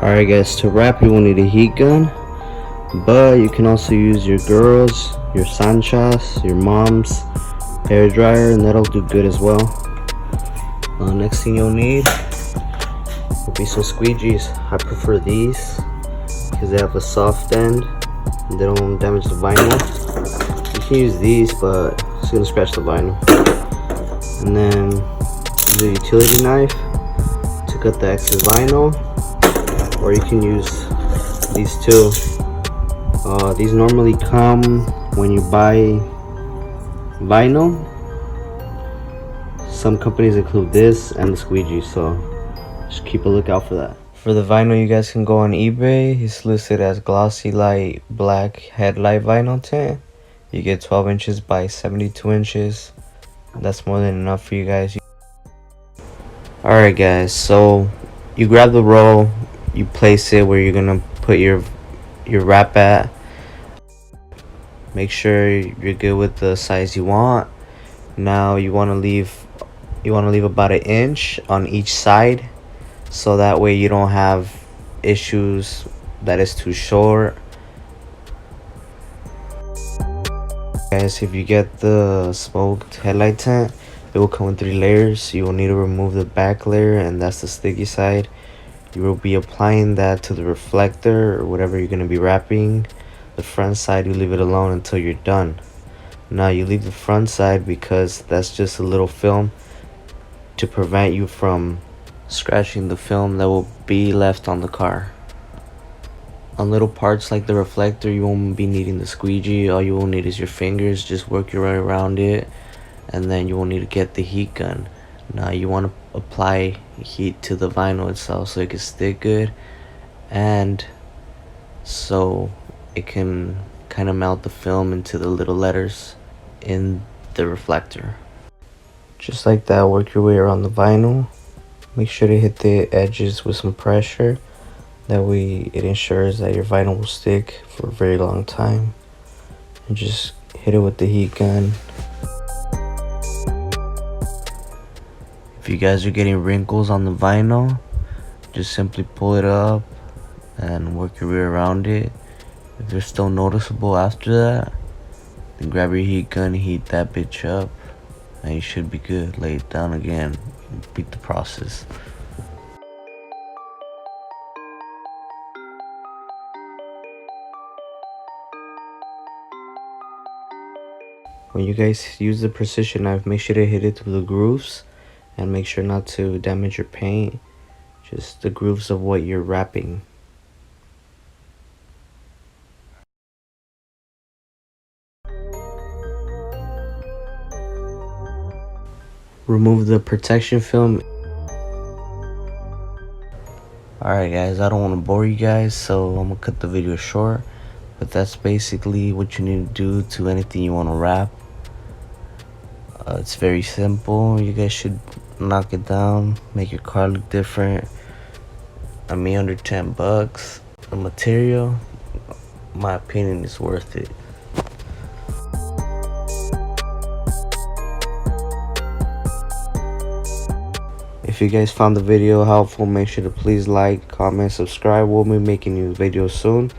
Alright guys, to wrap you will need a heat gun, but you can also use your girls, your Sanchas, your mom's hair dryer, and that'll do good as well. Next thing you'll need will be some squeegees. I prefer these because they have a soft end and they don't damage the vinyl. You can use these, but it's gonna scratch the vinyl. And then use a utility knife to cut the excess vinyl, or you can use these two. These normally come when you buy vinyl. Some companies include this and the squeegee, so just keep a lookout for that. For the vinyl, you guys can go on eBay. It's listed as glossy light black headlight vinyl tint. You get 12 inches by 72 inches. That's more than enough for you guys. Alright guys, so you grab the roll, you place it where you're gonna put your wrap at. Make sure you're good with the size you want. Now you want to leave about an inch on each side, so that way you don't have issues that is too short. Guys, if you get the smoked headlight tint, it will come in 3 layers. You will need to remove the back layer, and that's the sticky side. You will be applying that to the reflector or whatever you're going to be wrapping. The front side, you leave it alone until you're done. Now you leave the front side because that's just a little film to prevent you from scratching the film that will be left on the car. On little parts like the reflector, you won't be needing the squeegee. All you will need is your fingers. Just work your way around it, and then you will need to get the heat gun. Now you want to apply heat to the vinyl itself so it can stick good, and so it can kind of melt the film into the little letters in the reflector. Just like that, work your way around the vinyl. Make sure to hit the edges with some pressure. That way it ensures that your vinyl will stick for a very long time. And just hit it with the heat gun. If you guys are getting wrinkles on the vinyl, just simply pull it up and work your way around it. If they're still noticeable after that, then grab your heat gun, heat that bitch up, and you should be good. Lay it down again, repeat the process. When you guys use the precision knife, make sure to hit it through the grooves and make sure not to damage your paint. Just the grooves of what you're wrapping. Remove the protection film. Alright guys, I don't want to bore you guys, so I'm gonna cut the video short, but that's basically what you need to do to anything you want to wrap. It's very simple. You guys should knock it down, make your car look different. I mean, under $10, the material, my opinion, is worth it. If you guys found the video helpful, make sure to please like, comment, subscribe. We'll be making new videos soon.